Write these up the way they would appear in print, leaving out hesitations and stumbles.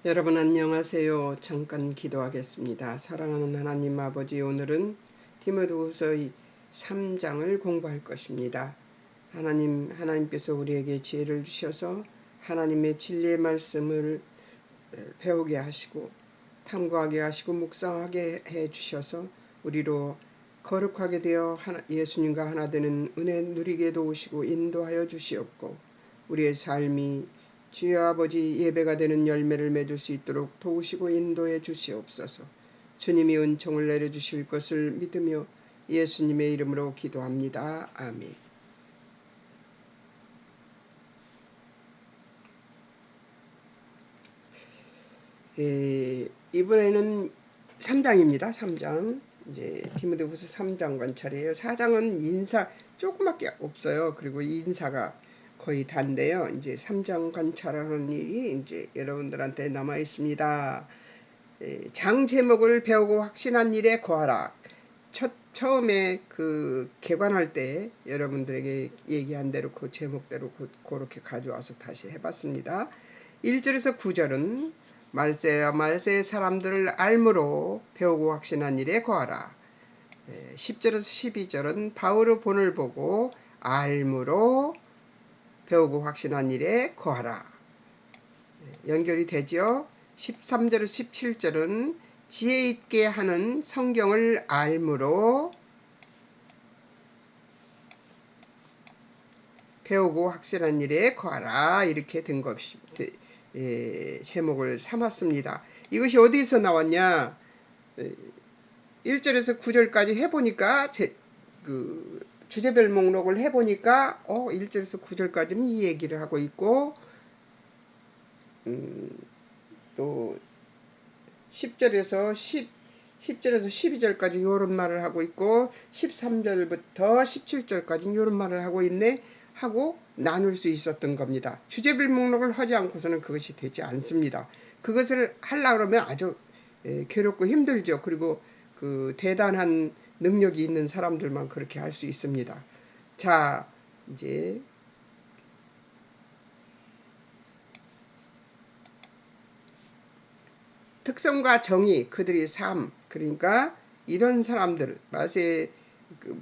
여러분 안녕하세요. 잠깐 기도하겠습니다. 사랑하는 하나님 아버지, 오늘은 디모데후서 3장을 공부할 것입니다. 하나님께서 우리에게 지혜를 주셔서 하나님의 진리의 말씀을 배우게 하시고 탐구하게 하시고 묵상하게 해 주셔서 우리로 거룩하게 되어 예수님과 하나 되는 은혜 누리게 도우시고 인도하여 주시옵고, 우리의 삶이 주여 아버지 예배가 되는 열매를 맺을 수 있도록 도우시고 인도해 주시옵소서. 주님이 은총을 내려주실 것을 믿으며 예수님의 이름으로 기도합니다. 아멘. 이번에는 3장입니다. 3장. 이제 디모데후서 3장 관찰이에요. 4장은 인사 조그맣게 없어요. 그리고 인사가 거의 단데요. 이제 3장 관찰하는 일이 이제 여러분들한테 남아 있습니다. 장 제목을 배우고 확신한 일에 거하라. 처음에 그 개관할 때 여러분들에게 얘기한 대로 그 제목대로 그렇게 가져와서 다시 해봤습니다. 1절에서 9절은 말세와 말세의 사람들을 알므로 배우고 확신한 일에 거하라. 10절에서 12절은 바울의 본을 보고 알므로 배우고 확신한 일에 거하라. 연결이 되죠. 13절에서 17절은 지혜 있게 하는 성경을 알므로 배우고 확신한 일에 거하라. 이렇게 된 것이 제목을 삼았습니다. 이것이 어디서 나왔냐? 1절에서 9절까지 해보니까 주제별 목록을 해보니까 1절에서 9절까지는 이 얘기를 하고 있고, 또 10절에서 12절까지 이런 말을 하고 있고, 13절부터 17절까지 이런 말을 하고 있네 하고 나눌 수 있었던 겁니다. 주제별 목록을 하지 않고서는 그것이 되지 않습니다. 그것을 하려고 그러면 아주 괴롭고 힘들죠. 그리고 그 대단한 능력이 있는 사람들만 그렇게 할 수 있습니다. 자, 이제 특성과 정의, 그들의 삶, 그러니까 이런 사람들,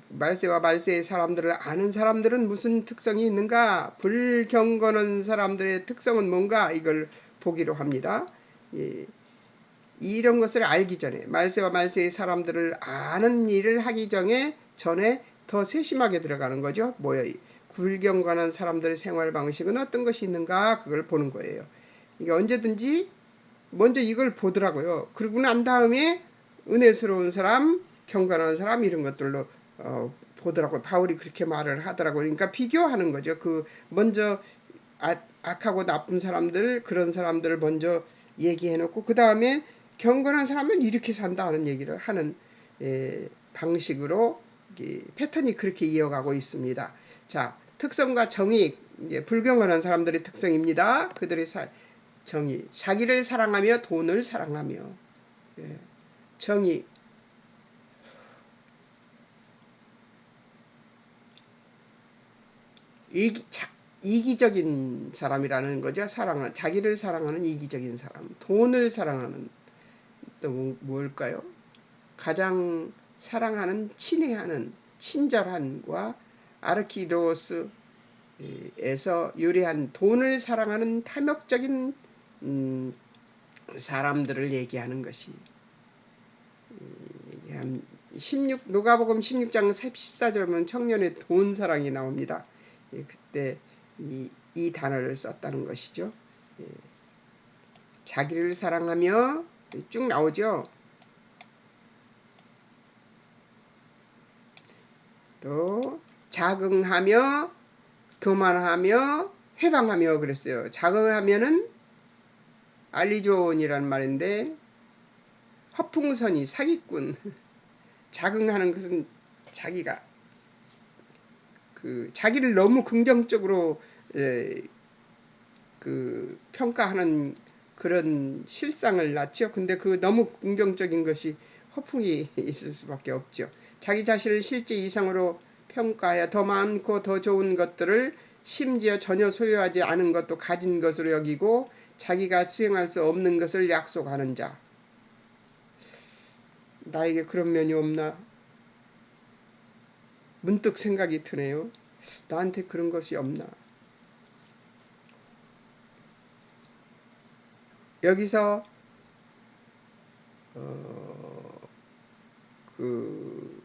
말세와 말세의 사람들을 아는 사람들은 무슨 특성이 있는가? 불경건한 사람들의 특성은 뭔가? 이걸 보기로 합니다. 이런 것을 알기 전에, 말세와 말세의 사람들을 아는 일을 하기 전에 더 세심하게 들어가는 거죠. 불경건한 사람들의 생활 방식은 어떤 것이 있는가? 그걸 보는 거예요. 이게 언제든지 먼저 이걸 보더라고요. 그러고 난 다음에 은혜스러운 사람, 경건한 사람 이런 것들로 보더라고요. 바울이 그렇게 말을 하더라고요. 그러니까 비교하는 거죠. 먼저 악하고 나쁜 사람들, 그런 사람들을 먼저 얘기해놓고 그 다음에 경건한 사람은 이렇게 산다 하는 얘기를 하는 방식으로 패턴이 그렇게 이어가고 있습니다. 자, 특성과 정의, 불경건한 사람들의 특성입니다. 그들의 정의, 자기를 사랑하며 돈을 사랑하며, 정의, 이기적인 사람이라는 거죠. 자기를 사랑하는 이기적인 사람, 돈을 사랑하는, 또 뭘까요? 가장 사랑하는, 친애하는, 친절한과 아르키도스에서 유래한 돈을 사랑하는 탐욕적인 사람들을 얘기하는 것이 누가복음 16장 14절 보면 청년의 돈 사랑이 나옵니다. 그때 이 단어를 썼다는 것이죠. 자기를 사랑하며 쭉 나오죠. 또 자긍하며 교만하며 회방하며 그랬어요. 자긍하면은 알리존이라는 말인데 허풍선이 사기꾼. 자긍하는 것은 자기가 자기를 너무 긍정적으로 평가하는 그런 실상을 낳죠. 근데 너무 긍정적인 것이 허풍이 있을 수밖에 없죠. 자기 자신을 실제 이상으로 평가하여 더 많고 더 좋은 것들을 심지어 전혀 소유하지 않은 것도 가진 것으로 여기고 자기가 수행할 수 없는 것을 약속하는 자. 나에게 그런 면이 없나? 문득 생각이 드네요. 나한테 그런 것이 없나? 여기서 그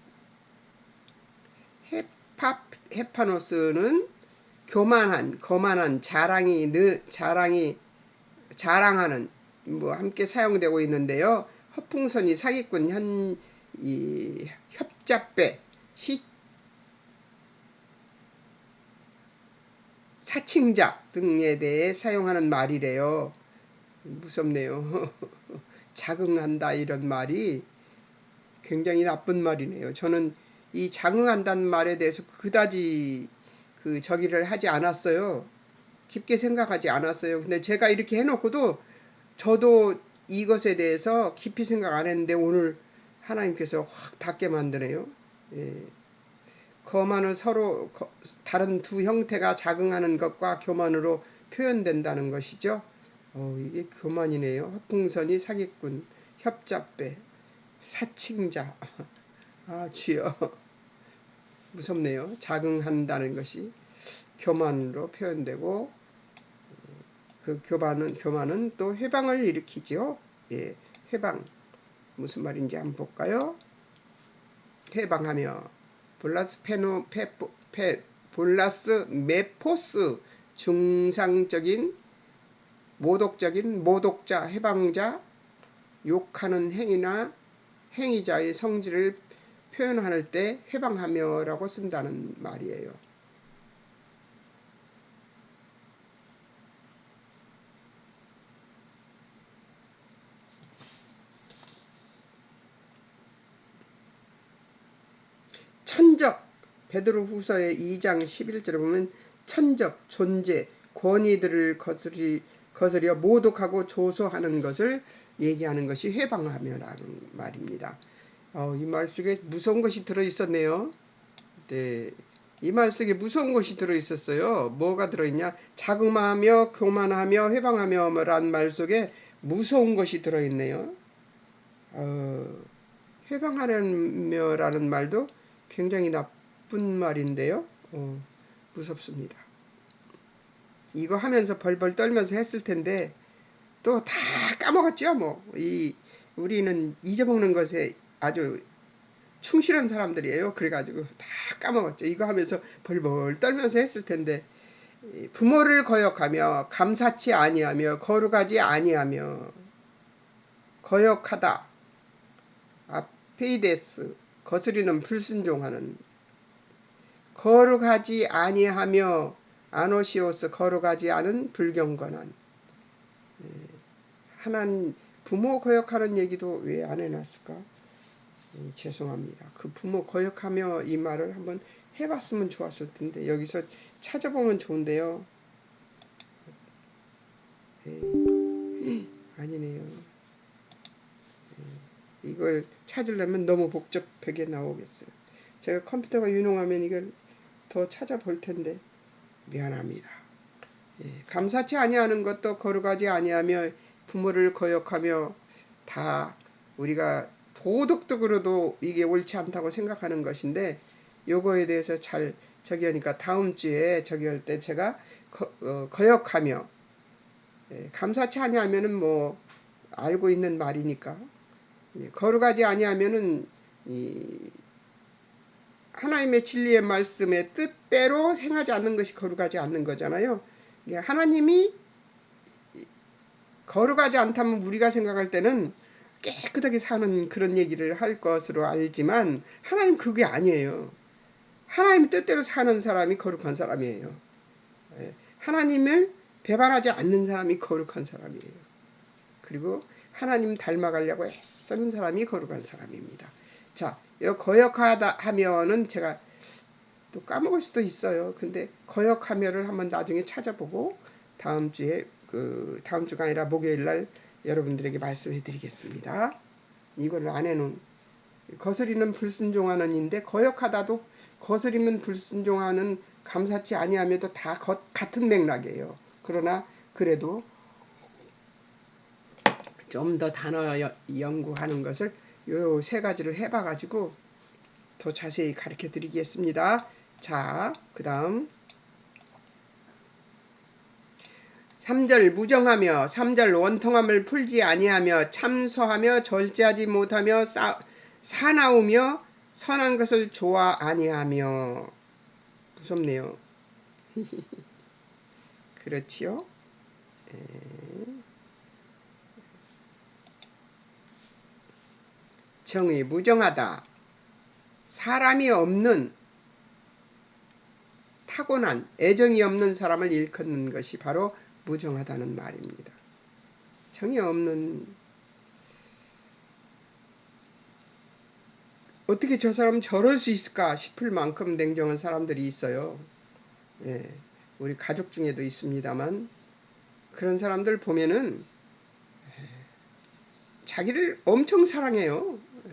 헤파노스는 교만한, 거만한, 자랑하는 뭐 함께 사용되고 있는데요. 허풍선이 사기꾼, 협잡배, 사칭자 등에 대해 사용하는 말이래요. 무섭네요. 자긍한다 이런 말이 굉장히 나쁜 말이네요. 저는 이 자긍한다는 말에 대해서 그다지 저기를 하지 않았어요. 깊게 생각하지 않았어요. 근데 제가 이렇게 해놓고도 저도 이것에 대해서 깊이 생각 안 했는데 오늘 하나님께서 확 닿게 만드네요. 예. 거만은 서로 다른 두 형태가 작용하는 것과 교만으로 표현된다는 것이죠. 이게 교만이네요. 허풍선이 사기꾼, 협잡배, 사칭자. 아, 주여. 무섭네요. 작용한다는 것이 교만으로 표현되고 그 교만은 또 회방을 일으키죠. 예, 회방. 무슨 말인지 한번 볼까요? 해방하며 볼라스 메포스 중상적인 모독적인 모독자 해방자 욕하는 행위나 행위자의 성질을 표현할 때 해방하며라고 쓴다는 말이에요. 천적, 베드로후서의 2장 11절에 보면 천적, 존재, 권위들을 거스려 모독하고 조소하는 것을 얘기하는 것이 회방하며라는 말입니다. 이 말 속에 무서운 것이 들어있었네요. 네, 이 말 속에 무서운 것이 들어있었어요. 뭐가 들어있냐? 자금하며 교만하며 회방하며라는 말 속에 무서운 것이 들어있네요. 회방하려며라는 말도 굉장히 나쁜 말인데요. 무섭습니다. 이거 하면서 벌벌 떨면서 했을 텐데 또 다 까먹었죠. 뭐 우리는 잊어먹는 것에 아주 충실한 사람들이에요. 그래가지고 다 까먹었죠. 이거 하면서 벌벌 떨면서 했을 텐데 부모를 거역하며 감사치 아니하며 거룩하지 아니하며 거역하다 아페이데스 거스리는 불순종하는 거룩하지 아니하며 아노시오스 거룩하지 않은 불경건한 하나님 부모 거역하는 얘기도 왜 안 해놨을까? 죄송합니다. 그 부모 거역하며 이 말을 한번 해봤으면 좋았을 텐데 여기서 찾아보면 좋은데요. 아니네요. 이걸 찾으려면 너무 복잡하게 나오겠어요. 제가 컴퓨터가 유능하면 이걸 더 찾아볼 텐데 미안합니다. 감사치 아니하는 것도 거룩하지 아니하며 부모를 거역하며 다 우리가 도덕적으로도 이게 옳지 않다고 생각하는 것인데 요거에 대해서 잘 저기 하니까 다음 주에 저기 할 때 제가 거역하며 감사치 아니하면은 뭐 알고 있는 말이니까 거룩하지 아니하면은 하나님의 진리의 말씀의 뜻대로 행하지 않는 것이 거룩하지 않는 거잖아요. 하나님이 거룩하지 않다면 우리가 생각할 때는 깨끗하게 사는 그런 얘기를 할 것으로 알지만 하나님 그게 아니에요. 하나님 뜻대로 사는 사람이 거룩한 사람이에요. 하나님을 배반하지 않는 사람이 거룩한 사람이에요. 그리고 하나님 닮아가려고 애쓰는 사람이 거룩한 사람입니다. 자, 거역하다 하면은 제가 또 까먹을 수도 있어요. 근데 거역하며를 한번 나중에 찾아보고 다음 주에 다음 주가 아니라 목요일 날 여러분들에게 말씀해 드리겠습니다. 이걸 안 해놓은 거스리는 불순종하는인데 거역하다도 거스리면 불순종하는 감사치 아니하며도 다 같은 맥락이에요. 그러나 그래도 좀 더 단어 연구하는 것을 요 세 가지를 해봐가지고 더 자세히 가르쳐 드리겠습니다. 자, 그 다음 3절 무정하며 3절 원통함을 풀지 아니하며 참소하며 절제하지 못하며 사나우며 선한 것을 좋아 아니하며. 무섭네요. 그렇지요? 정의 무정하다. 사람이 없는 타고난 애정이 없는 사람을 일컫는 것이 바로 무정하다는 말입니다. 정이 없는, 어떻게 저 사람 저럴 수 있을까 싶을 만큼 냉정한 사람들이 있어요. 예, 우리 가족 중에도 있습니다만 그런 사람들 보면은 자기를 엄청 사랑해요. 예.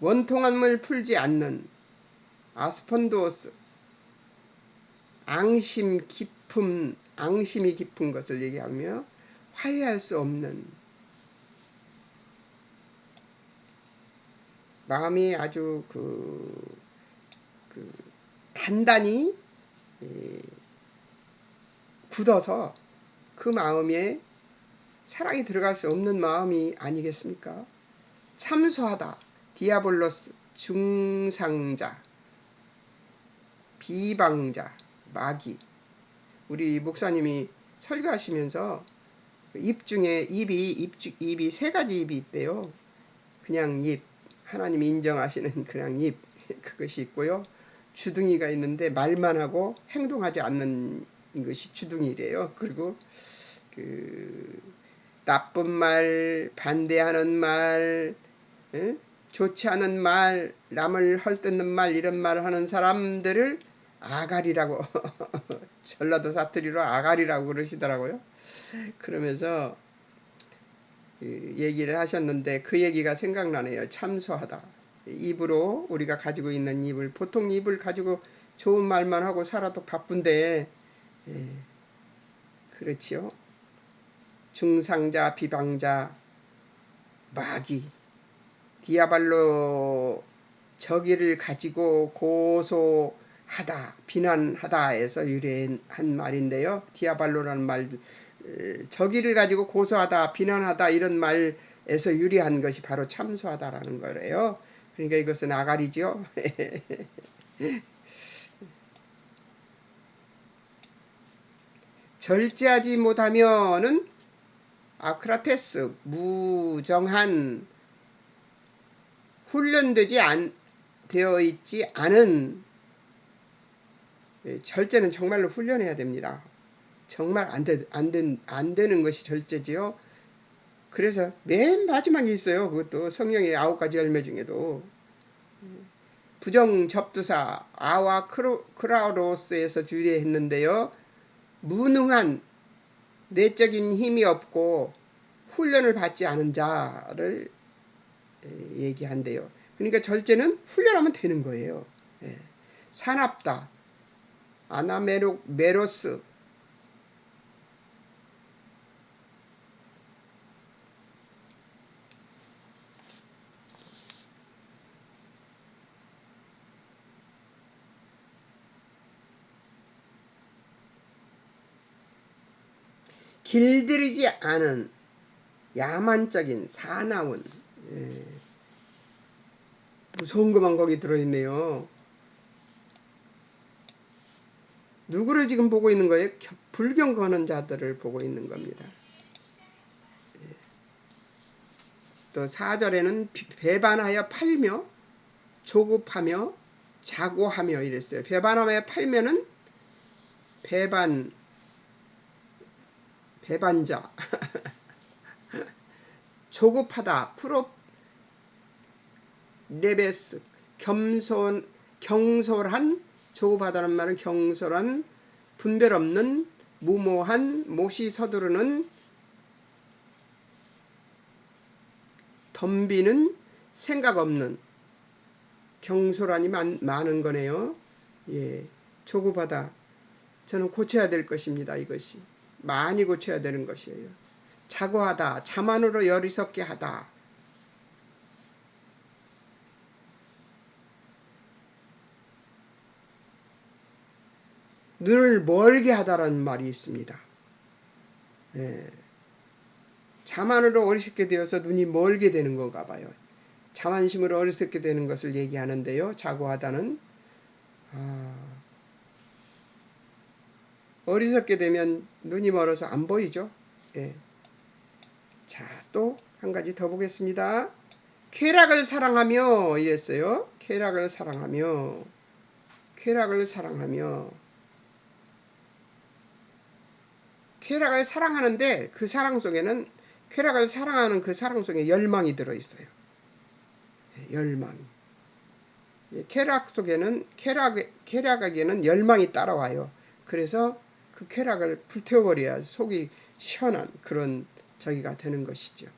원통함을 풀지 않는 아스펀도스, 앙심이 깊은 것을 얘기하며 화해할 수 없는, 마음이 아주 단단히 굳어서 그 마음에 사랑이 들어갈 수 없는 마음이 아니겠습니까? 참소하다, 디아볼로스, 중상자, 비방자, 마귀. 우리 목사님이 설교하시면서 입 중에 입이 세 가지 입이 있대요. 그냥 입, 하나님이 인정하시는 그냥 입, 그것이 있고요. 주둥이가 있는데 말만 하고 행동하지 않는 것이 주둥이래요. 그리고 나쁜 말, 반대하는 말, 좋지 않은 말, 남을 헐뜯는 말, 이런 말을 하는 사람들을 아가리라고 전라도 사투리로 아가리라고 그러시더라고요. 그러면서 얘기를 하셨는데 그 얘기가 생각나네요. 참소하다. 입으로 우리가 가지고 있는 입을, 보통 입을 가지고 좋은 말만 하고 살아도 바쁜데, 그렇지요. 중상자, 비방자, 마귀, 디아발로, 저기를 가지고 고소하다, 비난하다에서 유래한 말인데요. 디아발로라는 말, 저기를 가지고 고소하다, 비난하다 이런 말에서 유래한 것이 바로 참소하다라는 거래요. 그러니까 이것은 아가리죠. 절제하지 못하면은 아크라테스, 무정한, 훈련되지 되어 있지 않은, 절제는 정말로 훈련해야 됩니다. 정말 안 되는 것이 절제지요. 그래서 맨 마지막에 있어요. 그것도 성령의 9가지 열매 중에도 부정접두사 아와 크라우로스에서 유래했는데요. 무능한, 내적인 힘이 없고 훈련을 받지 않은 자를 얘기한대요. 그러니까 절제는 훈련하면 되는 거예요. 사납다, 아나메로스, 길들이지 않은, 야만적인, 사나운, 무서운 것만 거기 들어있네요. 누구를 지금 보고 있는 거예요? 불경 거는 자들을 보고 있는 겁니다. 또 4절에는 배반하여 팔며 조급하며 자고하며 이랬어요. 배반하며 팔면은 배반자 조급하다, 레베스, 경솔한, 조급하다는 말은 경솔한, 분별 없는, 무모한, 못이 서두르는, 덤비는, 생각 없는, 경솔한이 많은 거네요. 조급하다. 저는 고쳐야 될 것입니다. 이것이 많이 고쳐야 되는 것이에요. 자고하다, 자만으로 어리석게 하다. 눈을 멀게 하다라는 말이 있습니다. 예. 자만으로 어리석게 되어서 눈이 멀게 되는 건가 봐요. 자만심으로 어리석게 되는 것을 얘기하는데요. 자고하다는 어리석게 되면 눈이 멀어서 안 보이죠. 예. 자, 또 한 가지 더 보겠습니다. 쾌락을 사랑하며 이랬어요. 쾌락을 사랑하며 쾌락을 사랑하며 쾌락을 사랑하는데 그 사랑 속에는 쾌락을 사랑하는 그 사랑 속에 열망이 들어있어요. 열망. 쾌락 속에는 쾌락에게는 열망이 따라와요. 그래서 그 쾌락을 불태워버려야 속이 시원한 그런 저기가 되는 것이죠.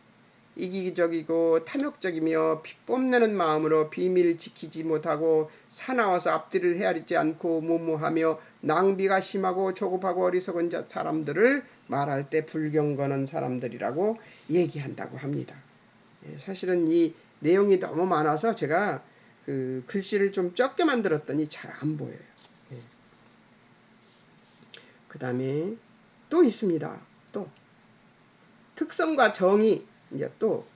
이기적이고 탐욕적이며 뽐내는 마음으로 비밀 지키지 못하고 사나워서 앞뒤를 헤아리지 않고 무모하며 낭비가 심하고 조급하고 어리석은 사람들을 말할 때 불경건한 사람들이라고 얘기한다고 합니다. 사실은 이 내용이 너무 많아서 제가 그 글씨를 좀 적게 만들었더니 잘 안 보여요. 그 다음에 또 있습니다. 또 특성과 정의 이제 또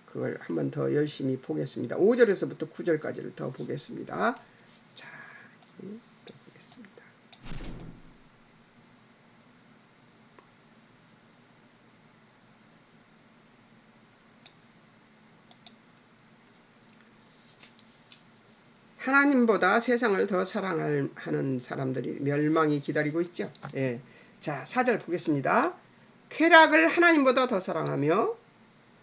그걸 한번 더 열심히 보겠습니다. 5절에서부터 9절까지를 더 보겠습니다. 자, 또 보겠습니다. 하나님보다 세상을 더 사랑하는 사람들이 멸망이 기다리고 있죠. 예. 자, 4절 보겠습니다. 쾌락을 하나님보다 더 사랑하며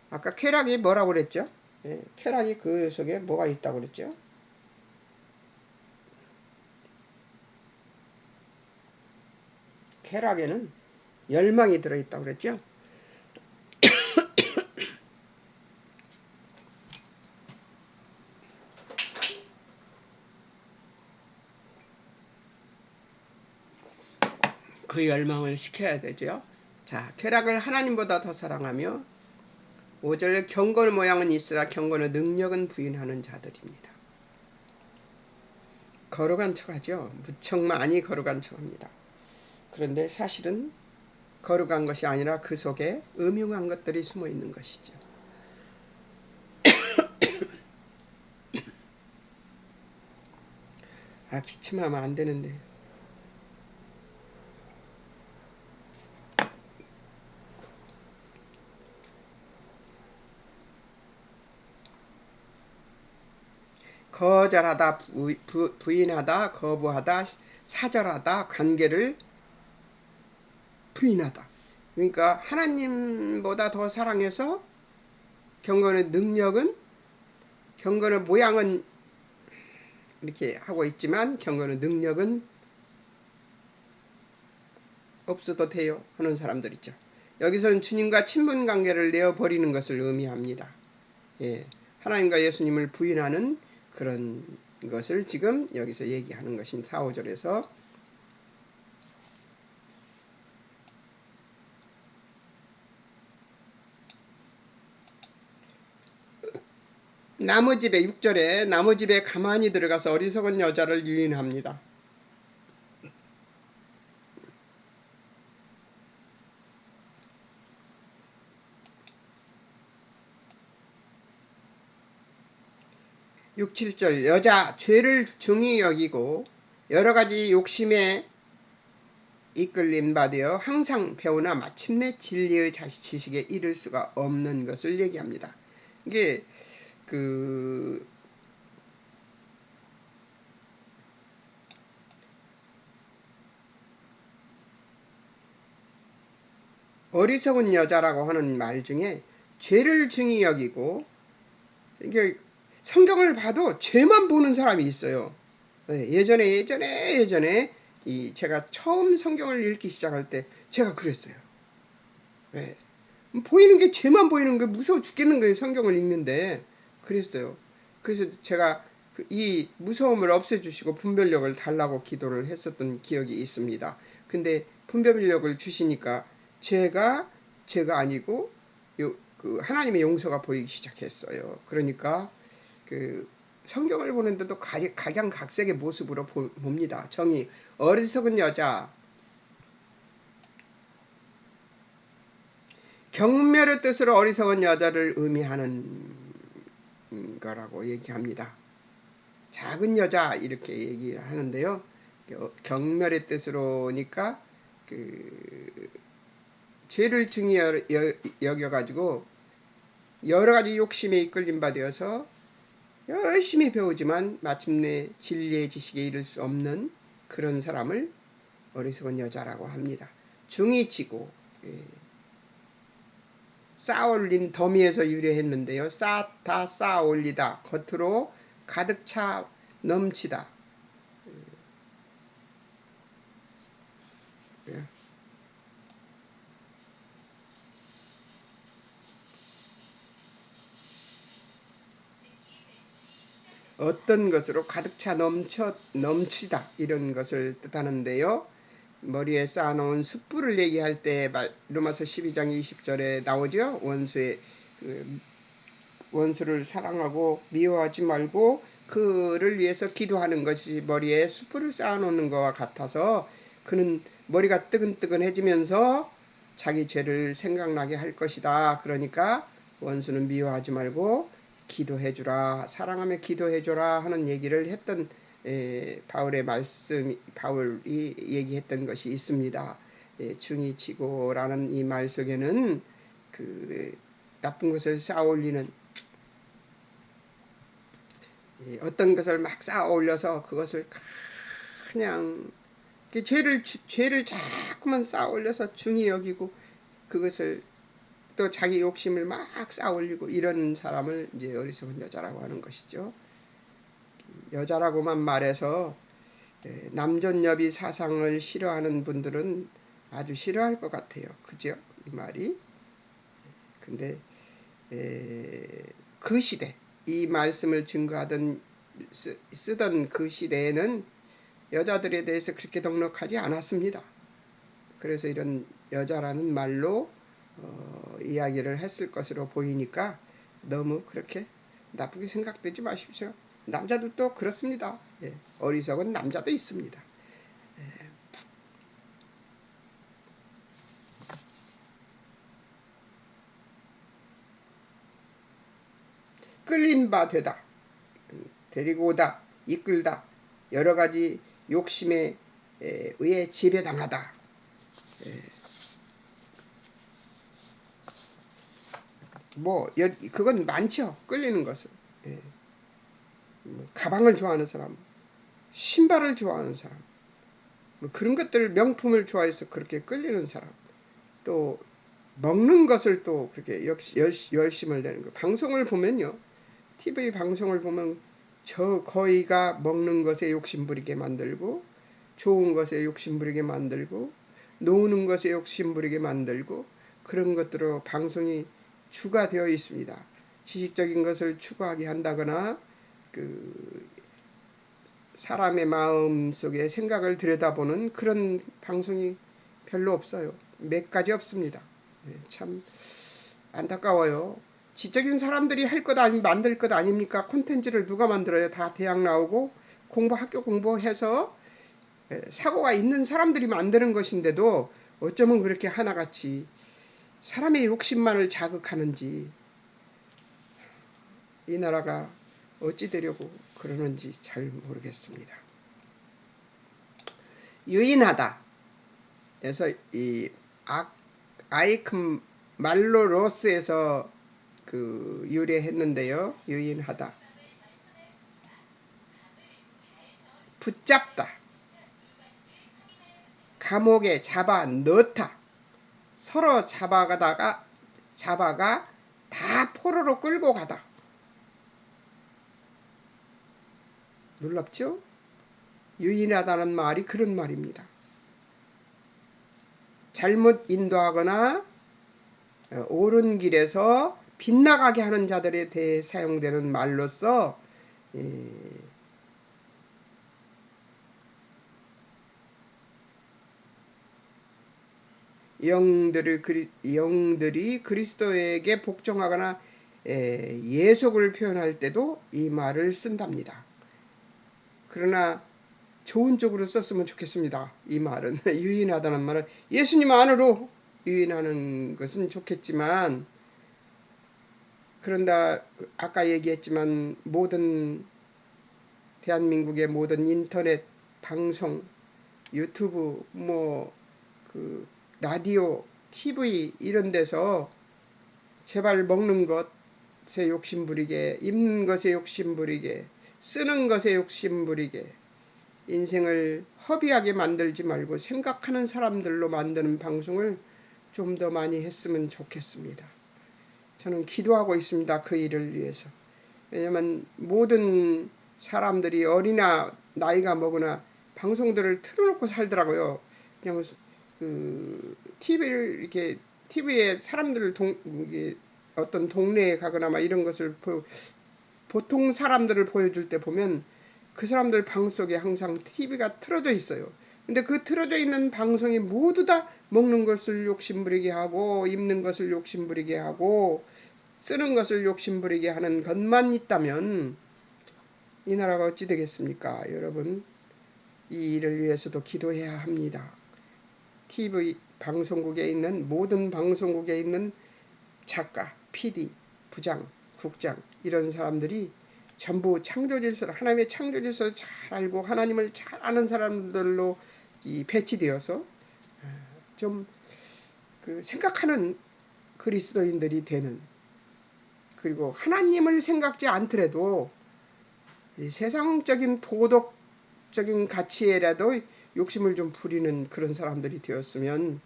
아까 쾌락이 뭐라고 그랬죠? 예, 쾌락이 그 속에 뭐가 있다고 그랬죠? 쾌락에는 열망이 들어있다고 그랬죠? 그 열망을 시켜야 되죠. 자, 쾌락을 하나님보다 더 사랑하며 5절 경건 모양은 있으나 경건의 능력은 부인하는 자들입니다. 거룩한 척하죠. 무척 많이 거룩한 척합니다. 그런데 사실은 거룩한 것이 아니라 그 속에 음흉한 것들이 숨어 있는 것이죠. 기침하면 안 되는데. 거절하다, 부인하다, 거부하다, 사절하다, 관계를 부인하다. 그러니까 하나님보다 더 사랑해서 경건의 능력은, 경건의 모양은 이렇게 하고 있지만 경건의 능력은 없어도 돼요 하는 사람들 있죠. 여기서는 주님과 친분 관계를 내어버리는 것을 의미합니다. 예, 하나님과 예수님을 부인하는 그런 것을 지금 여기서 얘기하는 것인 4, 5절에서 나무집에 6절에 나무집에 가만히 들어가서 어리석은 여자를 유인합니다. (6, 7절) 여자 죄를 중히 여기고 여러가지 욕심에 이끌림 받으여 항상 배우나 마침내 진리의 지식에 이를 수가 없는 것을 얘기합니다. 이게 그 어리석은 여자라고 하는 말 중에 죄를 중히 여기고, 이게 성경을 봐도 죄만 보는 사람이 있어요. 예전에 제가 처음 성경을 읽기 시작할 때 제가 그랬어요. 보이는 게 죄만 보이는 게 무서워 죽겠는 거예요. 성경을 읽는데 그랬어요. 그래서 제가 이 무서움을 없애주시고 분별력을 달라고 기도를 했었던 기억이 있습니다. 근데 분별력을 주시니까 죄가 죄가 아니고 그 하나님의 용서가 보이기 시작했어요. 그러니까 그 성경을 보는데도 각양각색의 모습으로 봅니다. 정의, 어리석은 여자, 경멸의 뜻으로 어리석은 여자를 의미하는 거라고 얘기합니다. 작은 여자 이렇게 얘기를 하는데요. 경멸의 뜻으로니까 그 죄를 중히 여겨가지고 여러 가지 욕심에 이끌림 받아서 열심히 배우지만 마침내 진리의 지식에 이를 수 없는 그런 사람을 어리석은 여자라고 합니다. 중이 치고 쌓아올린 더미에서 유래했는데요. 다 쌓아올리다, 겉으로 가득 차 넘치다. 어떤 것으로 가득 차 넘치다 이런 것을 뜻하는데요. 머리에 쌓아놓은 숯불을 얘기할 때 로마서 12장 20절에 나오죠. 원수를 사랑하고 미워하지 말고 그를 위해서 기도하는 것이 머리에 숯불을 쌓아놓는 것과 같아서 그는 머리가 뜨근뜨근해지면서 자기 죄를 생각나게 할 것이다. 그러니까 원수는 미워하지 말고 기도해주라, 사랑하며 기도해주라 하는 얘기를 했던 바울의 말씀, 바울이 얘기했던 것이 있습니다. 중이치고라는 이 말 속에는 그 나쁜 것을 쌓아올리는 어떤 것을 막 쌓아 올려서 그것을 그냥 죄를 자꾸만 쌓아 올려서 중히 여기고 그것을 또 자기 욕심을 막 쌓아 올리고 이런 사람을 이제 어리석은 여자라고 하는 것이죠. 여자라고만 말해서 남존여비 사상을 싫어하는 분들은 아주 싫어할 것 같아요. 그죠? 이 말이. 근데 그 시대, 이 말씀을 증거하던 쓰던 그 시대에는 여자들에 대해서 그렇게 넉넉하지 않았습니다. 그래서 이런 여자라는 말로 이야기를 했을 것으로 보이니까 너무 그렇게 나쁘게 생각되지 마십시오. 남자들도 그렇습니다. 어리석은 남자도 있습니다. 끌린 바 되다, 데리고 오다, 이끌다, 여러 가지 욕심에 의해 지배당하다. 그건 많죠. 끌리는 것은. 가방을 좋아하는 사람, 신발을 좋아하는 사람, 그런 것들 명품을 좋아해서 그렇게 끌리는 사람, 또 먹는 것을 또 그렇게 열심을 내는 거. 방송을 보면요, TV 방송을 보면 거의가 먹는 것에 욕심부리게 만들고, 좋은 것에 욕심부리게 만들고, 노는 것에 욕심부리게 만들고, 그런 것들로 방송이 추가되어 있습니다. 지식적인 것을 추구하게 한다거나 그 사람의 마음 속에 생각을 들여다보는 그런 방송이 별로 없어요. 몇 가지 없습니다. 참 안타까워요. 지적인 사람들이 할 것 아니 만들 것 아닙니까? 콘텐츠를 누가 만들어요? 다 대학 나오고 학교 공부해서 사고가 있는 사람들이 만드는 것인데도 어쩌면 그렇게 하나같이 사람의 욕심만을 자극하는지 이 나라가 어찌 되려고 그러는지 잘 모르겠습니다. 유인하다. 그래서 이 아이큰 말로로스에서 그 유래했는데요. 유인하다. 붙잡다. 감옥에 잡아 넣다. 서로 잡아가 다 포로로 끌고 가다. 놀랍죠? 유인하다는 말이 그런 말입니다. 잘못 인도하거나 옳은 길에서 빗나가게 하는 자들에 대해 사용되는 말로서 영들이 그리스도에게 복종하거나 예속을 표현할 때도 이 말을 쓴답니다. 그러나 좋은 쪽으로 썼으면 좋겠습니다. 이 말은 유인하다는 말은 예수님 안으로 유인하는 것은 좋겠지만, 그런다 아까 얘기했지만 모든 대한민국의 모든 인터넷 방송, 유튜브, 그 라디오, TV 이런 데서 제발 먹는 것에 욕심부리게, 입는 것에 욕심부리게, 쓰는 것에 욕심부리게, 인생을 허비하게 만들지 말고 생각하는 사람들로 만드는 방송을 좀 더 많이 했으면 좋겠습니다. 저는 기도하고 있습니다. 그 일을 위해서. 왜냐면 모든 사람들이 어리나 나이가 먹으나 방송들을 틀어놓고 살더라고요. 그냥 TV를 이렇게 TV에 사람들을 어떤 동네에 가거나 막 이런 것을 보통 사람들을 보여줄 때 보면 그 사람들 방 속에 항상 TV가 틀어져 있어요. 근데 그 틀어져 있는 방송이 모두 다 먹는 것을 욕심부리게 하고, 입는 것을 욕심부리게 하고, 쓰는 것을 욕심부리게 하는 것만 있다면 이 나라가 어찌 되겠습니까? 여러분, 이 일을 위해서도 기도해야 합니다. TV 방송국에 있는 모든 방송국에 있는 작가, PD, 부장, 국장 이런 사람들이 전부 창조질서를, 하나님의 창조질서를 잘 알고 하나님을 잘 아는 사람들로 배치되어서 좀 생각하는 그리스도인들이 되는, 그리고 하나님을 생각지 않더라도 세상적인 도덕적인 가치에라도 욕심을 좀 부리는 그런 사람들이 되었으면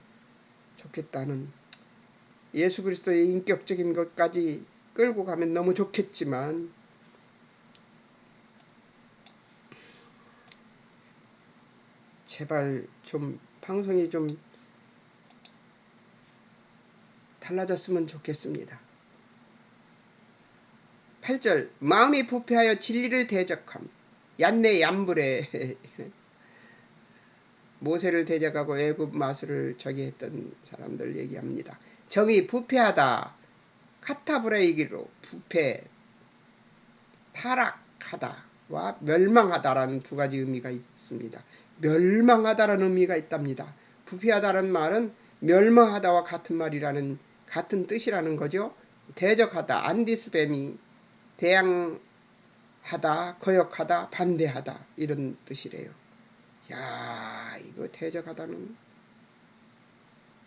좋겠다는, 예수 그리스도의 인격적인 것까지 끌고 가면 너무 좋겠지만 제발 좀 방송이 좀 달라졌으면 좋겠습니다. 8절 마음이 부패하여 진리를 대적함. 얀네 얀불에 모세를 대적하고 애굽 마술을 저기 했던 사람들 얘기합니다. 정이 부패하다. 카타브레이기로 부패, 타락하다와 멸망하다라는 두 가지 의미가 있습니다. 멸망하다라는 의미가 있답니다. 부패하다는 말은 멸망하다와 같은 말이라는, 같은 뜻이라는 거죠. 대적하다, 안디스베미, 대항하다, 거역하다, 반대하다 이런 뜻이래요. 야, 이거 대적하다는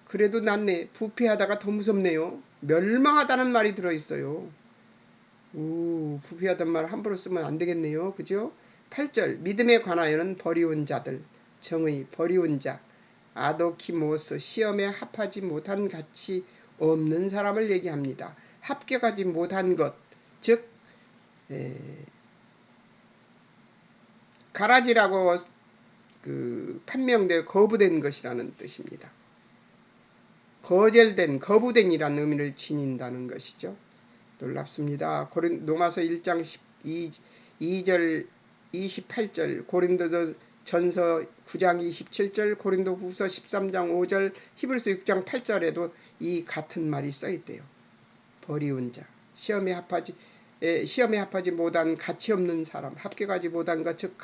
그래도 낫네. 부패하다가 더 무섭네요. 멸망하다는 말이 들어있어요. 부패하단 말 함부로 쓰면 안 되겠네요. 그죠? 8절 믿음에 관하여는 버리운 자들, 정의 버리운 자, 아도키모스 시험에 합하지 못한 가치 없는 사람을 얘기합니다. 합격하지 못한 것, 즉 가라지라고 판명되어 거부된 것이라는 뜻입니다. 거절된, 거부된이라는 의미를 지닌다는 것이죠. 놀랍습니다. 로마서 1장 2절 28절, 고린도전서 9장 27절, 고린도후서 13장 5절, 히브리서 6장 8절에도 이 같은 말이 써있대요. 버리운 자, 시험에 합하지 못한 가치 없는 사람, 합격하지 못한 것, 즉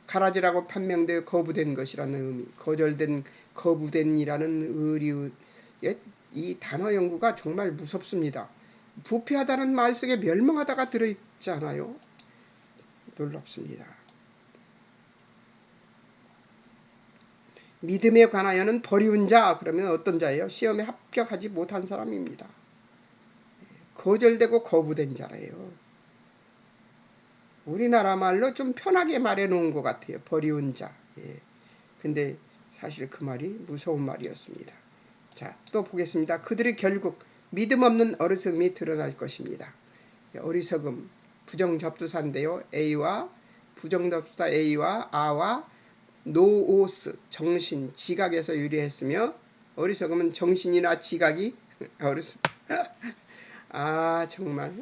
가라지라고 판명되어 거부된 것이라는 의미, 거절된, 거부된이라는 의리, 이 단어 연구가 정말 무섭습니다. 부패하다는 말 속에 멸망하다가 들어있잖아요. 놀랍습니다. 믿음에 관하여는 버리운 자, 그러면 어떤 자예요? 시험에 합격하지 못한 사람입니다. 거절되고 거부된 자래요. 우리나라 말로 좀 편하게 말해 놓은 것 같아요. 버리운 자. 근데 사실 그 말이 무서운 말이었습니다. 자, 또 보겠습니다. 그들이 결국 믿음 없는 어리석음이 드러날 것입니다. 어리석음, 부정접두사인데요. A와 부정접두사 A와 아와 노오스, 정신, 지각에서 유래했으며, 어리석음은 정신이나 지각이 정말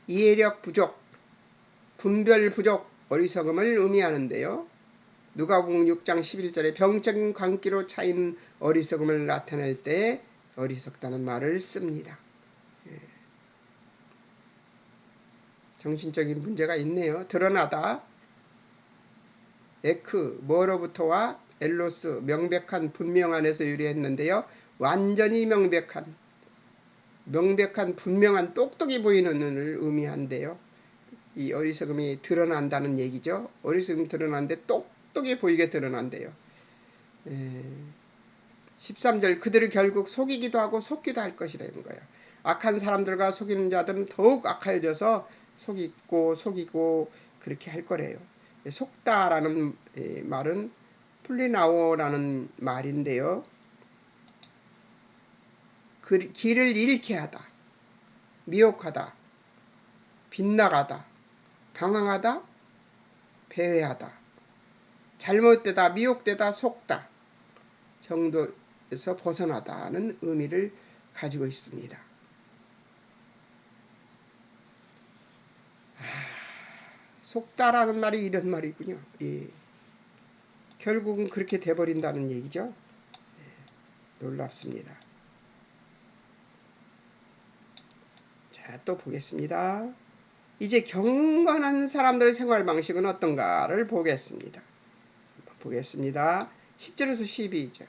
이해력 부족, 분별 부족, 어리석음을 의미하는데요. 누가복음 6장 11절에 병적인 광기로 차인 어리석음을 나타낼 때 어리석다는 말을 씁니다. 정신적인 문제가 있네요. 드러나다. 에크, 뭐로부터와 엘로스, 명백한, 분명한에서 유래했는데요. 완전히 명백한, 분명한, 똑똑히 보이는 눈을 의미한대요. 이 어리석음이 드러난다는 얘기죠. 어리석음이 드러나는데 똑똑히 보이게 드러난대요. 13절, 그들을 결국 속이기도 하고 속기도 할 것이라는 거예요. 악한 사람들과 속이는 자들은 더욱 악하여져서 속이고 그렇게 할 거래요. 속다라는 말은 플리나오라는 말인데요. 길을 잃게 하다, 미혹하다, 빗나가다, 방황하다, 배회하다, 잘못되다, 미혹되다, 속다 정도에서 벗어나다는 의미를 가지고 있습니다. 속다라는 말이 이런 말이군요. 예. 결국은 그렇게 돼버린다는 얘기죠. 놀랍습니다. 자, 또 보겠습니다. 이제 경건한 사람들의 생활 방식은 어떤가를 보겠습니다. 10절에서 12절.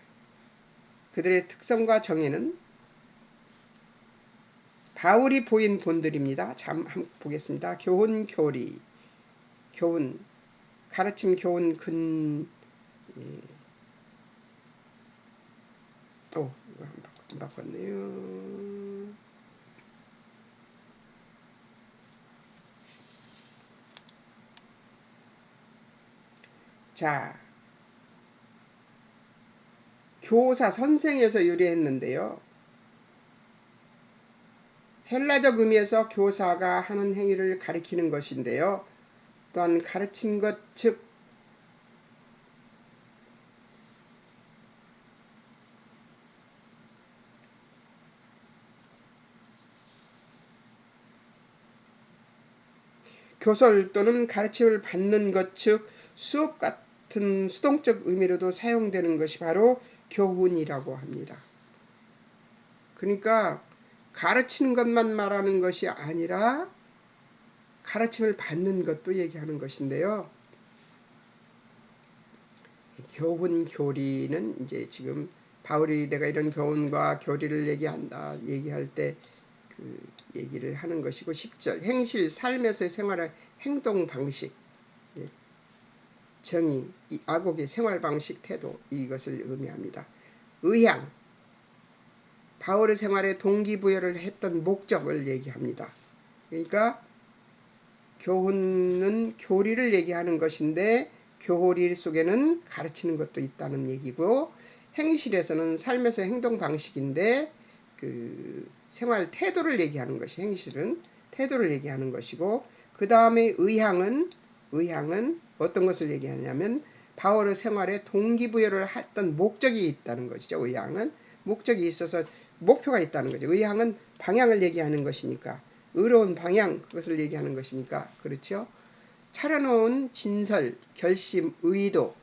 그들의 특성과 정의는 바울이 보인 본들입니다. 한번 보겠습니다. 교훈, 교리, 교훈, 가르침, 교훈, 또 이거 안 바꿨네요. 자, 교사, 선생에서 유래했는데요. 헬라적 의미에서 교사가 하는 행위를 가리키는 것인데요. 또한 가르친 것, 즉 교설 또는 가르침을 받는 것, 즉 수업 같은 수동적 의미로도 사용되는 것이 바로 교훈이라고 합니다. 그러니까 가르치는 것만 말하는 것이 아니라 가르침을 받는 것도 얘기하는 것인데요. 교훈, 교리는 이제 지금 바울이 내가 이런 교훈과 교리를 얘기할 때 그 얘기를 하는 것이고, 10절 행실, 삶에서의 생활의 행동 방식, 정의, 아곡의 생활 방식, 태도, 이것을 의미합니다. 의향, 바울의 생활에 동기부여를 했던 목적을 얘기합니다. 그러니까 교훈은 교리를 얘기하는 것인데 교리 속에는 가르치는 것도 있다는 얘기고, 행실에서는 삶에서 행동 방식인데 그 생활 태도를 얘기하는 것이, 행실은 태도를 얘기하는 것이고, 그 다음에 의향은 어떤 것을 얘기하냐면 바울의 생활에 동기부여를 했던 목적이 있다는 것이죠. 의향은 목적이 있어서 목표가 있다는 거죠. 의향은 방향을 얘기하는 것이니까, 의로운 방향, 그것을 얘기하는 것이니까 그렇죠. 차려놓은 진설, 결심, 의도,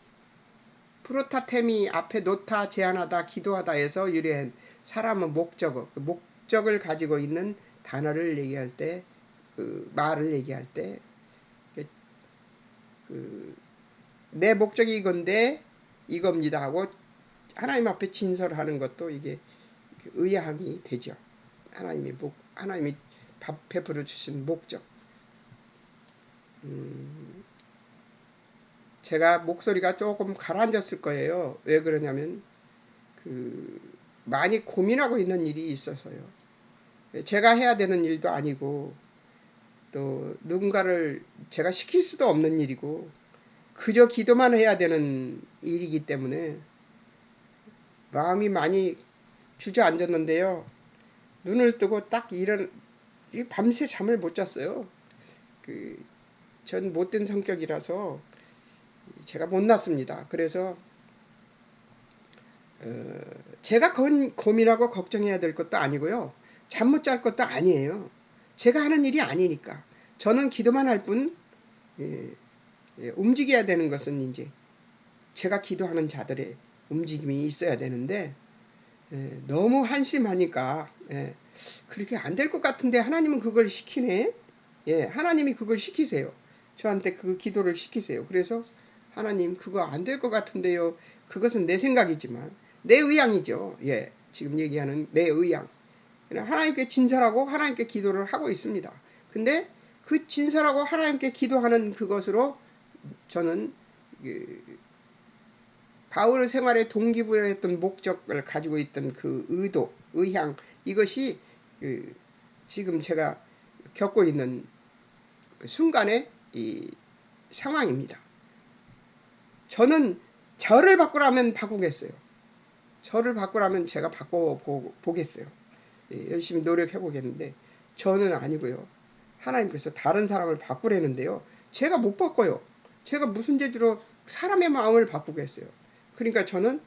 프로타테미 앞에 놓다, 제안하다, 기도하다에서 유래한 사람의 목적을 가지고 있는 단어를 얘기할 때, 말을 얘기할 때, 내 목적이 이건데 이겁니다 하고 하나님 앞에 진설하는 것도 이게 의향이 되죠. 하나님이 베풀어 주신 목적. 제가 목소리가 조금 가라앉았을 거예요. 왜 그러냐면 많이 고민하고 있는 일이 있어서요. 제가 해야 되는 일도 아니고 또 누군가를 제가 시킬 수도 없는 일이고 그저 기도만 해야 되는 일이기 때문에 마음이 많이 주저앉았는데요. 눈을 뜨고 딱 밤새 잠을 못 잤어요. 전 못된 성격이라서 제가 못났습니다. 그래서 제가 고민하고 걱정해야 될 것도 아니고요. 잠 못 잘 것도 아니에요. 제가 하는 일이 아니니까. 저는 기도만 할 뿐, 움직여야 되는 것은 이제 제가 기도하는 자들의 움직임이 있어야 되는데 너무 한심하니까 그렇게 안 될 것 같은데 하나님은 그걸 시키네. 하나님이 그걸 시키세요. 저한테 그 기도를 시키세요. 그래서 하나님 그거 안 될 것 같은데요. 그것은 내 생각이지만 내 의향이죠. 지금 얘기하는 내 의향. 하나님께 진설하고 하나님께 기도를 하고 있습니다. 근데 그 진설하고 하나님께 기도하는 그것으로 저는 바울의 생활의 동기부여했던 목적을 가지고 있던 그 의도, 의향, 이것이 지금 제가 겪고 있는 순간의 이 상황입니다. 저는 저를 바꾸라면 바꾸겠어요. 저를 바꾸라면 제가 바꿔보겠어요. 열심히 노력해 보겠는데 저는 아니고요. 하나님께서 다른 사람을 바꾸려는데요. 제가 못 바꿔요. 제가 무슨 재주로 사람의 마음을 바꾸겠어요. 그러니까 저는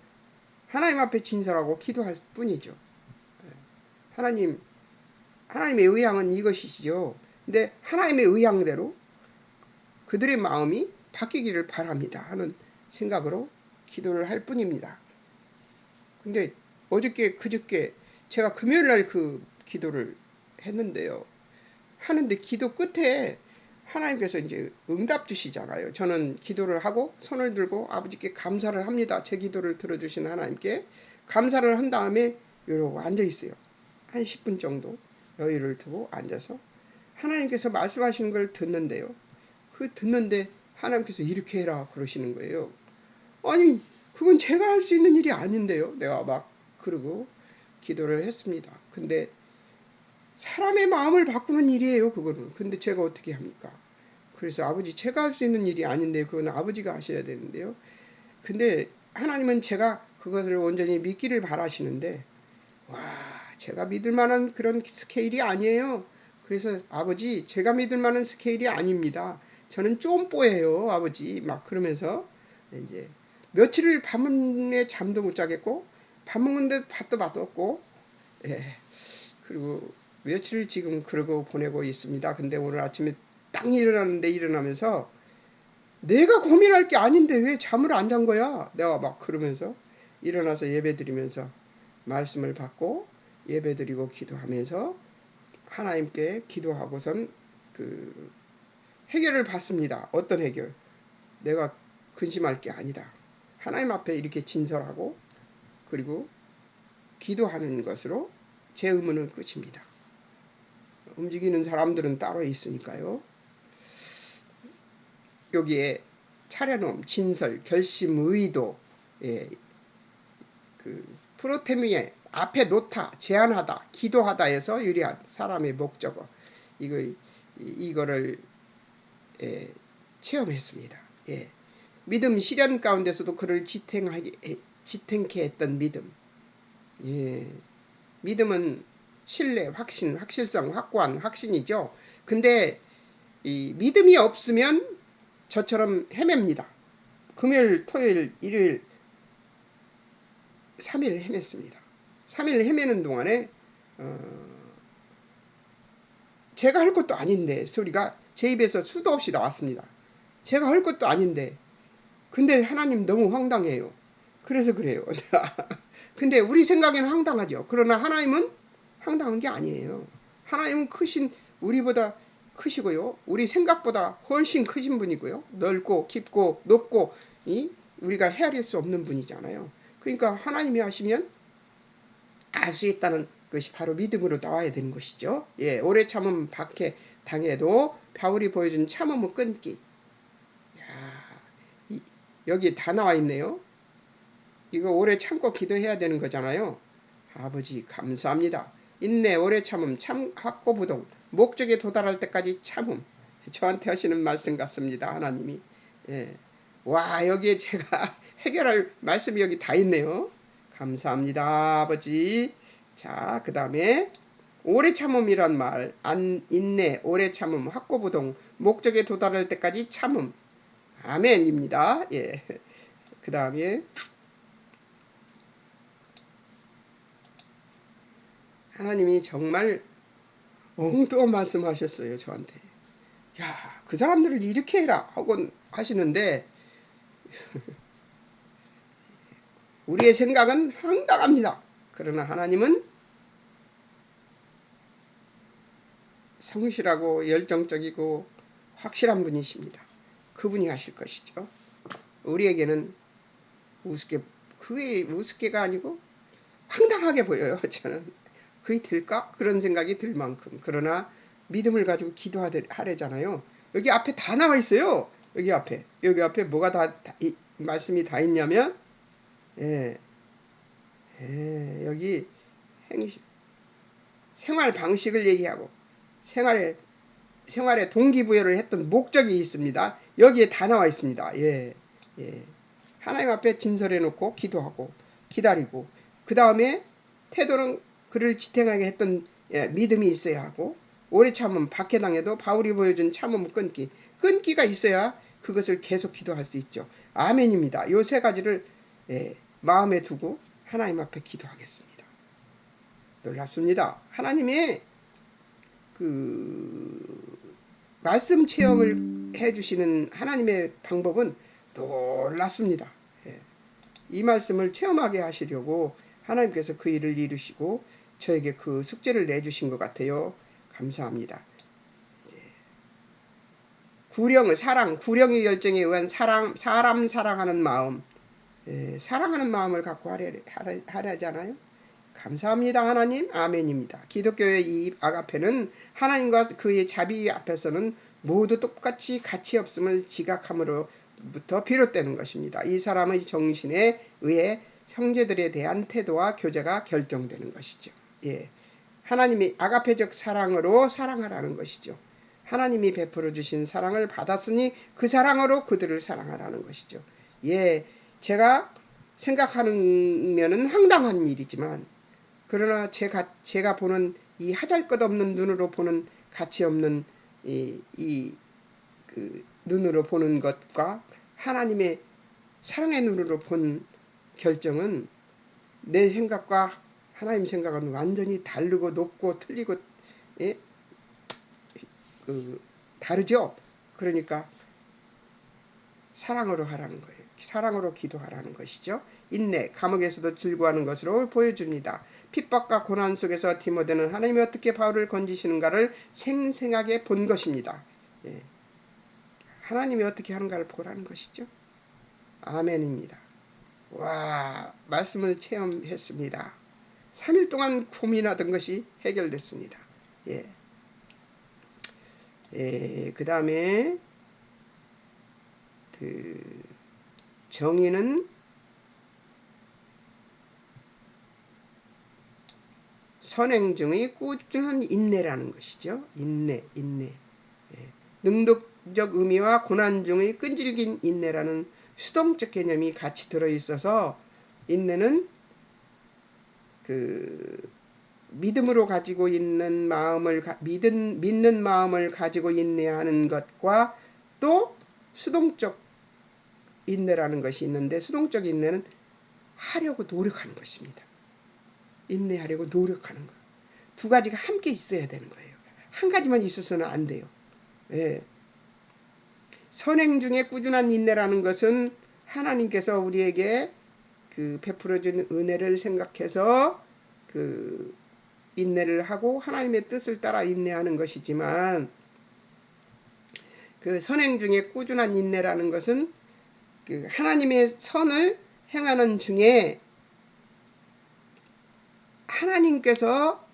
하나님 앞에 진설하고 기도할 뿐이죠. 하나님의 의향은 이것이죠. 근데 하나님의 의향대로 그들의 마음이 바뀌기를 바랍니다 하는 생각으로 기도를 할 뿐입니다. 근데 그저께 제가 금요일날 그 기도를 했는데요. 하는데 기도 끝에 하나님께서 이제 응답 주시잖아요. 저는 기도를 하고 손을 들고 아버지께 감사를 합니다. 제 기도를 들어주신 하나님께 감사를 한 다음에 이러고 앉아 있어요. 한 10분 정도 여유를 두고 앉아서 하나님께서 말씀하시는 걸 듣는데요. 듣는데 하나님께서 이렇게 해라 그러시는 거예요. 아니 그건 제가 할 수 있는 일이 아닌데요. 내가 막 그러고 기도를 했습니다. 근데 사람의 마음을 바꾸는 일이에요, 그거는. 근데 제가 어떻게 합니까? 그래서 아버지, 제가 할 수 있는 일이 아닌데, 그건 아버지가 하셔야 되는데요. 근데 하나님은 제가 그것을 온전히 믿기를 바라시는데, 와, 제가 믿을 만한 그런 스케일이 아니에요. 그래서 아버지, 제가 믿을 만한 스케일이 아닙니다. 저는 쫌뽀예요, 아버지. 막 그러면서 이제 며칠을 밤에 잠도 못 자겠고, 밥 먹는데 밥도 맛없고, 그리고 며칠 지금 그러고 보내고 있습니다. 근데 오늘 아침에 딱 일어나면서 내가 고민할 게 아닌데 왜 잠을 안 잔 거야? 내가 막 그러면서 일어나서 예배 드리면서 말씀을 받고 예배 드리고 기도하면서 하나님께 기도하고선 그 해결을 받습니다. 어떤 해결? 내가 근심할 게 아니다. 하나님 앞에 이렇게 진설하고 그리고 기도하는 것으로 제 의무는 끝입니다. 움직이는 사람들은 따로 있으니까요. 여기에 차려놓은 진설, 결심, 의도, 그 프로테미에 앞에 놓다, 제안하다, 기도하다 해서 유리한 사람의 목적어 이거를 체험했습니다. 믿음 시련 가운데서도 그를 지탱케 했던 믿음. 믿음은 신뢰, 확신, 확실성, 확고한 확신이죠. 근데 이 믿음이 없으면 저처럼 헤맵니다. 금요일, 토요일, 일요일 3일 헤맸습니다. 3일 헤매는 동안에 제가 할 것도 아닌데 소리가 제 입에서 수도 없이 나왔습니다. 제가 할 것도 아닌데 근데 하나님 너무 황당해요. 그래서 그래요. 근데 우리 생각에는 황당하죠. 그러나 하나님은 황당한 게 아니에요. 하나님은 우리보다 크시고요. 우리 생각보다 훨씬 크신 분이고요. 넓고 깊고 높고 우리가 헤아릴 수 없는 분이잖아요. 그러니까 하나님이 하시면 알 수 있다는 것이 바로 믿음으로 나와야 되는 것이죠. 오래 참음 박해 당해도 바울이 보여준 참음은 끊기. 여기 다 나와 있네요. 이거 오래 참고 기도해야 되는 거잖아요. 아버지 감사합니다. 인내 오래 참음 참 확고부동 목적에 도달할 때까지 참음. 저한테 하시는 말씀 같습니다. 하나님이. 와 여기에 제가 해결할 말씀이 여기 다 있네요. 감사합니다. 아버지. 자 그 다음에 오래 참음이란 말 인내 오래 참음 확고부동 목적에 도달할 때까지 참음. 아멘입니다. 그 다음에 하나님이 정말 엉뚱한 말씀하셨어요. 저한테. 야, 그 사람들을 이렇게 해라 하고 하시는데 우리의 생각은 황당합니다. 그러나 하나님은 성실하고 열정적이고 확실한 분이십니다. 그분이 하실 것이죠. 우리에게는 우습게, 그게 우습게가 아니고 황당하게 보여요. 저는 그게 될까? 그런 생각이 들 만큼. 그러나 믿음을 가지고 기도하래잖아요. 여기 앞에 다 나와 있어요. 여기 앞에 뭐가 말씀이 다 있냐면, 예, 여기 생활 방식을 얘기하고 생활에 동기부여를 했던 목적이 있습니다. 여기에 다 나와 있습니다. 예, 예. 하나님 앞에 진설해 놓고 기도하고 기다리고 그 다음에 태도는 그를 지탱하게 했던 믿음이 있어야 하고 오래 참음 박해당해도 바울이 보여준 참음 끊기가 있어야 그것을 계속 기도할 수 있죠. 아멘입니다. 요 세 가지를 마음에 두고 하나님 앞에 기도하겠습니다. 놀랍습니다. 하나님의 그 말씀 체험을 해주시는 하나님의 방법은 놀랍습니다. 이 말씀을 체험하게 하시려고 하나님께서 그 일을 이루시고 저에게 그 숙제를 내주신 것 같아요. 감사합니다. 구령의 열정에 의한 사람 사랑하는 마음, 사랑하는 마음을 갖고 하려잖아요. 감사합니다. 하나님. 아멘입니다. 기독교의 이 아가페는 하나님과 그의 자비 앞에서는 모두 똑같이 가치 없음을 지각함으로부터 비롯되는 것입니다. 이 사람의 정신에 의해 형제들에 대한 태도와 교제가 결정되는 것이죠. 예. 하나님이 아가페적 사랑으로 사랑하라는 것이죠. 하나님이 베풀어 주신 사랑을 받았으니 그 사랑으로 그들을 사랑하라는 것이죠. 예. 제가 생각하는 황당한 일이지만 그러나 제가 보는 이 하잘것없는 눈으로 보는 가치 없는 그 눈으로 보는 것과 하나님의 사랑의 눈으로 본 결정은 내 생각과 하나님 생각은 완전히 다르고 높고 틀리고 예? 다르죠. 그러니까 사랑으로 하라는 거예요. 사랑으로 기도하라는 것이죠. 인내, 감옥에서도 즐거워하는 것으로 보여줍니다. 핍박과 고난 속에서 디모데는 하나님이 어떻게 바울을 건지시는가를 생생하게 본 것입니다. 예. 하나님이 어떻게 하는가를 보라는 것이죠. 아멘입니다. 와, 말씀을 체험했습니다. 3일 동안 고민하던 것이 해결됐습니다. 예. 그 다음에 정의는 선행 중의 꾸준한 인내라는 것이죠. 인내. 능동적 의미와 고난 중의 끈질긴 인내라는 수동적 개념이 같이 들어있어서 인내는 믿음으로 가지고 있는 마음을 믿는 마음을 가지고 인내하는 것과 또 수동적 인내라는 것이 있는데 수동적 인내는 하려고 노력하는 것입니다. 인내하려고 노력하는 것. 두 가지가 함께 있어야 되는 거예요. 한 가지만 있어서는 안 돼요. 예. 선행 중에 꾸준한 인내라는 것은 하나님께서 우리에게 베풀어준 은혜를 생각해서 인내를 하고 하나님의 뜻을 따라 인내하는 것이지만 선행 중에 꾸준한 인내라는 것은 하나님의 선을 행하는 중에 하나님께서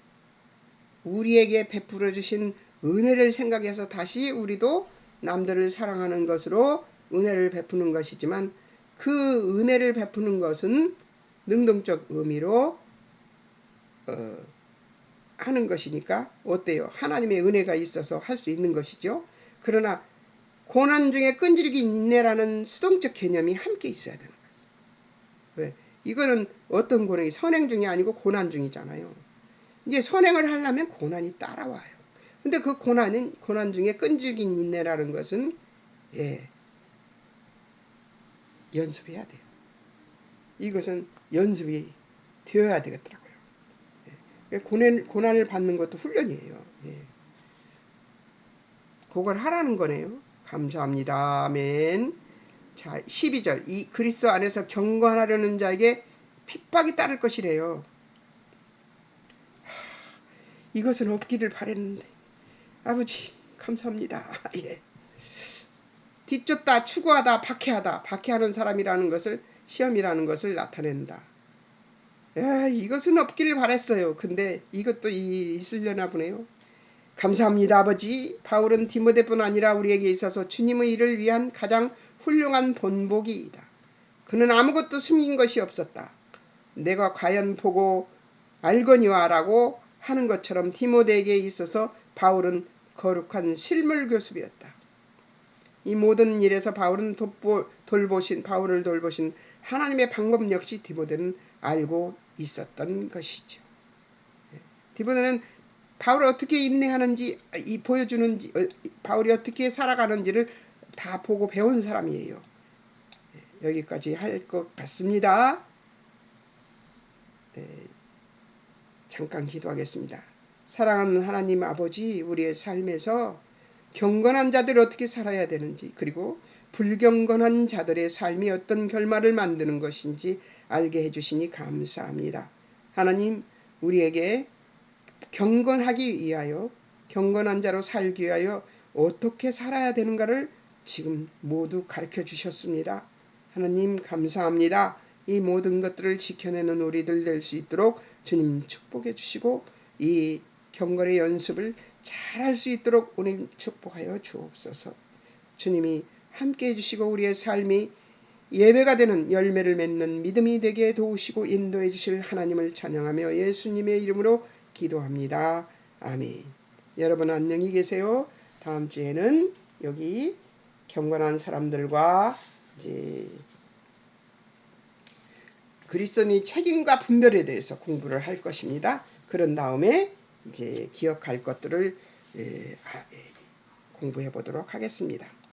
우리에게 베풀어 주신 은혜를 생각해서 다시 우리도 남들을 사랑하는 것으로 은혜를 베푸는 것이지만 그 은혜를 베푸는 것은 능동적 의미로 하는 것이니까 어때요? 하나님의 은혜가 있어서 할 수 있는 것이죠. 그러나 고난 중에 끈질긴 인내라는 수동적 개념이 함께 있어야 되는 거예요. 왜? 이거는 어떤 고난이 선행 중이 아니고 고난 중이잖아요. 이제 선행을 하려면 고난이 따라와요. 근데 그 고난 중에 끈질긴 인내라는 것은 연습해야 돼요. 이것은 연습이 되어야 되겠더라고요. 고난을 받는 것도 훈련이에요. 그걸 하라는 거네요. 감사합니다. 아멘. 자, 12절. 이 그리스도 안에서 경건하려는 자에게 핍박이 따를 것이래요. 이것은 없기를 바랬는데 아버지 감사합니다. 예. 뒤쫓다 추구하다 박해하다 박해하는 사람이라는 것을 시험이라는 것을 나타낸다. 야, 이것은 없기를 바랬어요. 근데 이것도 있으려나 보네요. 감사합니다 아버지. 바울은 디모데뿐 아니라 우리에게 있어서 주님의 일을 위한 가장 훌륭한 본보기이다. 그는 아무것도 숨긴 것이 없었다. 내가 과연 보고 알거니와 라고 하는 것처럼 디모데에게 있어서 바울은 거룩한 실물 교습이었다. 이 모든 일에서 바울을 돌보신 하나님의 방법 역시 디모데는 알고 있었던 것이죠. 디모데는 바울이 어떻게 인내하는지 보여주는지 바울이 어떻게 살아가는지를 다 보고 배운 사람이에요. 여기까지 할 것 같습니다. 잠깐 기도하겠습니다. 사랑하는 하나님 아버지, 우리의 삶에서 경건한 자들이 어떻게 살아야 되는지, 그리고 불경건한 자들의 삶이 어떤 결말을 만드는 것인지 알게 해주시니 감사합니다. 하나님, 우리에게 경건하기 위하여, 경건한 자로 살기 위하여 어떻게 살아야 되는가를 지금 모두 가르쳐 주셨습니다. 하나님 감사합니다. 이 모든 것들을 지켜내는 우리들 될 수 있도록 주님 축복해 주시고 이 경건의 연습을 잘할 수 있도록 오늘 축복하여 주옵소서. 주님이 함께해 주시고 우리의 삶이 예배가 되는 열매를 맺는 믿음이 되게 도우시고 인도해 주실 하나님을 찬양하며 예수님의 이름으로 기도합니다. 아멘. 여러분 안녕히 계세요. 다음 주에는 여기 경건한 사람들과 이제 그리스도인의 책임과 분별에 대해서 공부를 할 것입니다. 그런 다음에 이제 기억할 것들을 공부해 보도록 하겠습니다.